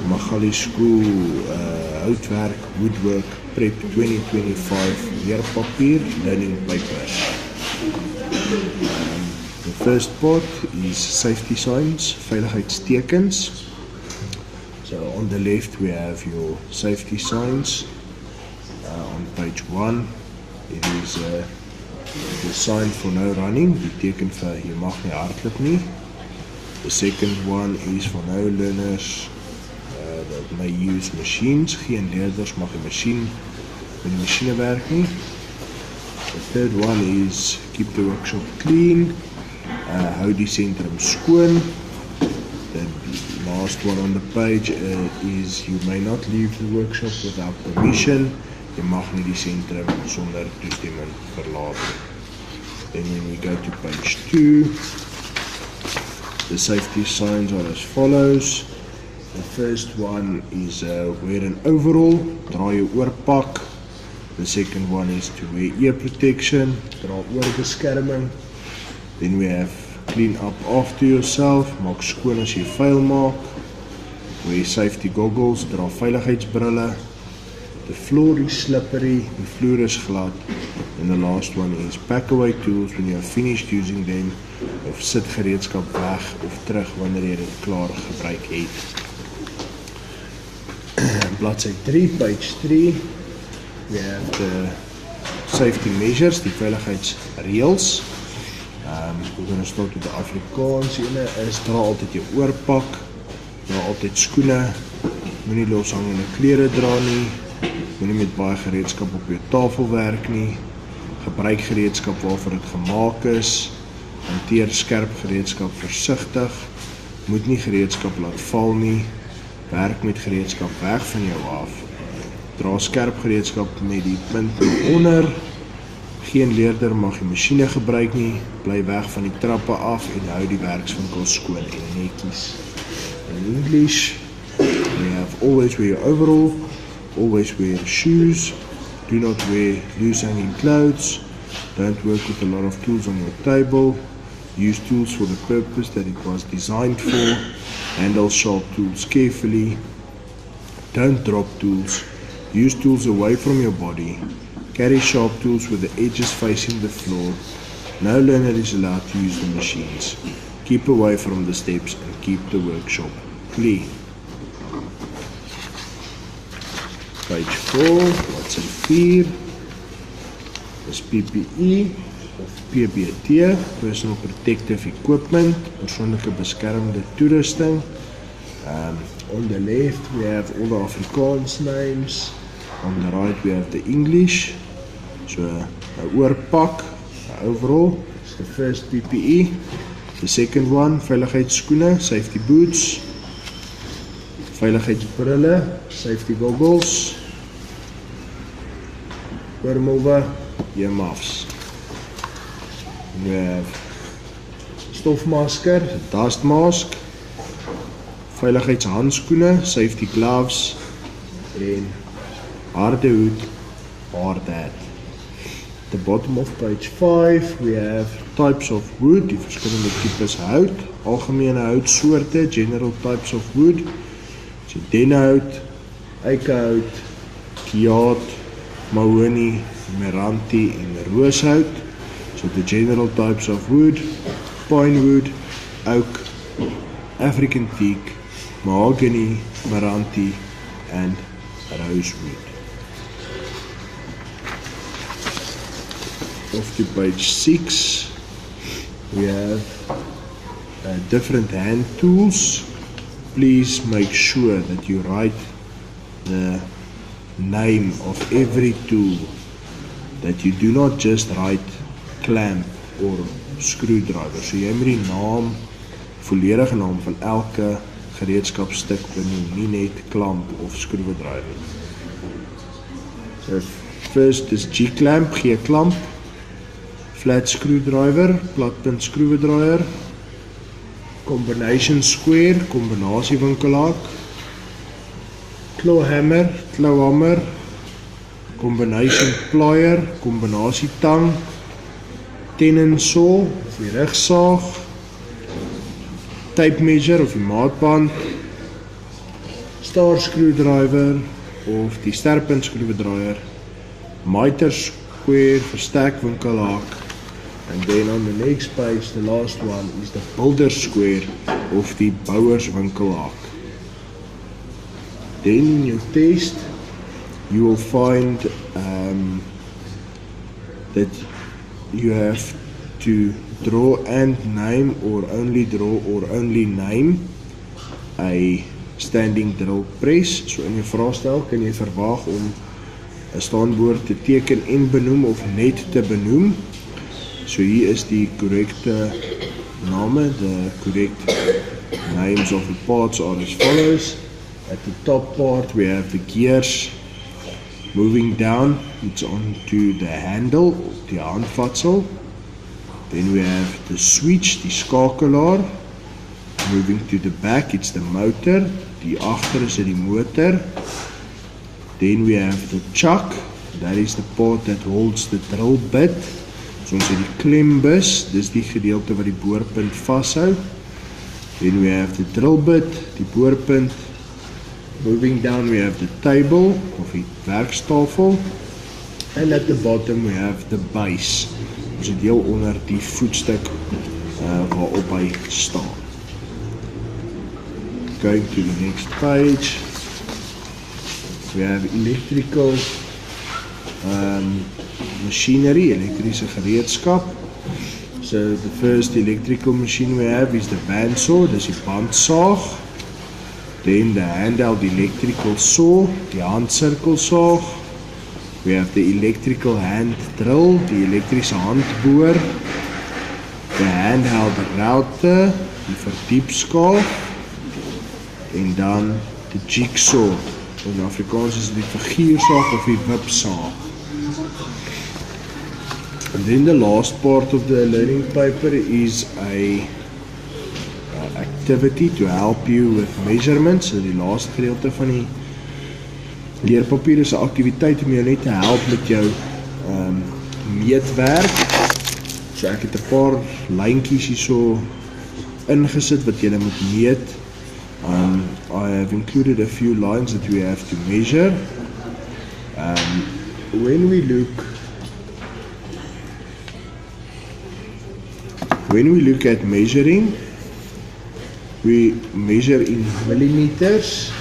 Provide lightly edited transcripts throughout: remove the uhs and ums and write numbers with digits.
Magali School Houtwerk Woodwork Prep 2025 leerpapier learning papers. The first part is safety signs, veiligheidstekens. So on the left we have your safety signs. On page 1 it is the sign for no running, die teken vir jy mag nie hardloop nie. The second one is for no learners that may use machines. Geen leerders mag met die masjiene werk nie. The third one is keep the workshop clean. Hou die sentrum skoon. The last one on the page is you may not leave the workshop without permission. Jy mag nie die sentrum sonder toestemming verlaat nie. Then when we go to page 2, the safety signs are as follows. The first one is wear an overall, dra jou oorpak. The second one is to wear ear protection, dra oorbeskerming. Then we have clean up after yourself, maak skoon as jy vuil maak. Wear safety goggles, dra veiligheidsbrille. The floor is slippery, die vloer is glad. And the last one is pack away tools when you are finished using them, of sit gereedskap weg of terug wanneer jy dit klaar gebruik het. Bladsy 3, page 3, we have the safety measures, die veiligheidsreëls. We're going to start with the Afrikaans. Ene is dra altyd jou oorpak, dra altyd skoene, moenie loshangende klere dra nie, moenie met baie gereedskap op jou tafel werk nie, gebruik gereedskap waarvoor dit gemaak is, hanteer skerp gereedskap versigtig, moet nie gereedskap laat val nie, werk met gereedskap weg van jou af, dra skerp gereedskap met die punt na onder, geen leerder mag die masjiene gebruik nie, bly weg van die trappe af en hou die werkswinkel skoon en netjies. In English, we have always wear your overall, always wear shoes, do not wear loose hanging clothes, don't work with a lot of tools on your table, use tools for the purpose that it was designed for, handle sharp tools carefully, don't drop tools, use tools away from your body, carry sharp tools with the edges facing the floor, no learner is allowed to use the machines, keep away from the steps and keep the workshop clean. Page 4, bladsy 4, is PPE of PBT, Personal Protective Equipment, persoonlike beskermende toerusting. On the left we have all the Afrikaans names, on the right we have the English, so een oorpak, overall, is the first PPE, the second one, veiligheidsskoene, safety boots, veiligheidsbrille, safety goggles, oormouwe, earmuffs. We have stofmasker, dust mask, veiligheidshandskoene, safety gloves en harde hoed, hard hat. At the bottom of page 5 we have types of wood, die verskillende tipes hout, algemene houtsoorte, general types of wood, so denhout, eikehout, kiaat, mahogany, meranti en rooshout. So the general types of wood, pine wood, oak, African teak, mahogany, meranti and rosewood. Off to page 6, we have different hand tools. Please make sure that you write the name of every tool, that you do not just write clamp or screwdriver. So jy moet die naam, volledige naam van elke gereedskapstuk benoem, nie net klamp of skroevedrywer. So first is G-clamp, G-klamp, flat screwdriver, platpunt skroewedraaier, combination square, kombinasiewinkelaak, clawhammer, clawhammer, combination plier, kombinasietang, tenon saw of die rugsaag, tape measure of die maatband, star screwdriver of die sterpunt skroewedraaier, miter square vir stekwinkelhaak, and then on the next page, the last one is the builder square of die bouwerswinkelhaak. Then in your test, you will find that you have to draw and name or only name a standing drill press. So in jou vraestel kan jy verwag om 'n staanboord te teken en benoem of net te benoem. So hier is die korrekte name, the correct names of the parts are as follows. At the top part we have the gears. Moving down, it's onto the handle, die handvatsel. Then we have the switch, die skakelaar. Moving to the back, it's the motor. Die agter is die motor. Then we have the chuck. That is the part that holds the drill bit. So ons het die klembus, dis die gedeelte wat die boorpunt vashou. Then we have the drill bit, die boorpunt. Moving down we have the table of die werkstafel, and at the bottom we have the base. Ons het heel onder die voetstuk waarop hy staan. Going to the next page, we have electrical machinery, elektrische gereedskap. So the first electrical machine we have is the bandsaw, dis die bandsaag. Then the handheld electrical saw, die handsirkelsaag. We have the electrical hand drill, die elektrische handboor. The handheld router, die verdiepskaaf. En dan die jigsaw. In Afrikaans is die figuursaag of die wipsaag. And then the last part of the learning paper is a activity to help you with measurements. So die laaste gedeelte van die leerpapier is 'n aktiwiteit om jou net te help met jou meetwerk. So ek het 'n paar lyntjies hierso ingesit wat jy moet meet. I have included a few lines that we have to measure. When we look at measuring, we measure in millimeters,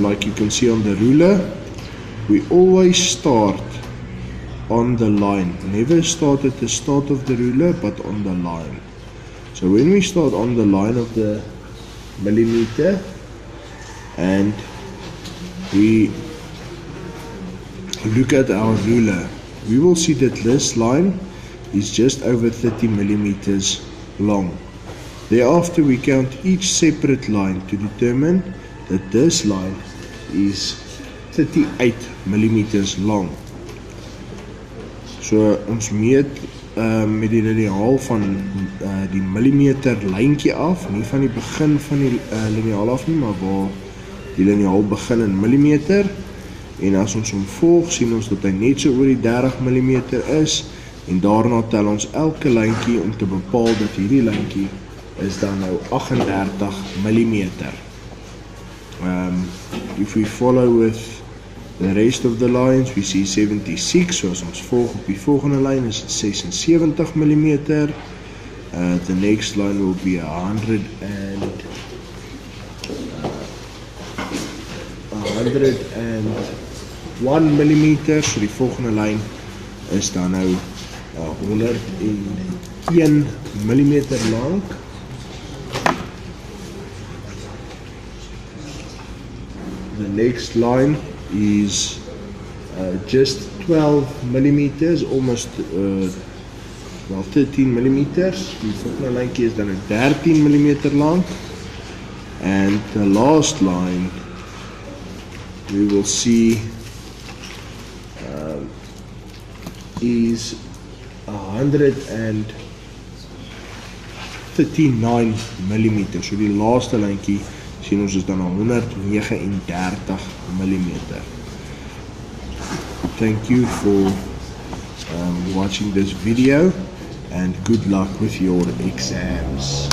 like you can see on the ruler. We always start on the line, never start at the start of the ruler, but on the line. So when we start on the line of the millimeter, and we look at our ruler, we will see that this line is just over 30 millimeters long. Thereafter, we count each separate line to determine that this line is 38 millimeters long. So ons meet met die liniaal van die millimeter lyntjie af, nie van die begin van die liniaal af nie, maar waar die liniaal begin in millimeter. En as ons hom volg, sien ons dat hy net so oor die 30 millimeter is, en daarna tel ons elke lyntjie om te bepaal dat hierdie lyntjie is dan nou 38 millimeter. If we follow with the rest of the lines, we see 76, so as ons volg op die volgende lyn is het 76 millimeter. The next line will be 101 millimeter, so die volgende lyn is dan nou 101 millimeter lang. The next line is just 12 millimeters, almost 13 millimeters. Die volgende lijntje is dan 13 millimeter lang. And the last line we will see is 139 millimeter. So die laaste lijntje sien ons is dan 139 millimeter. Thank you for watching this video and good luck with your exams.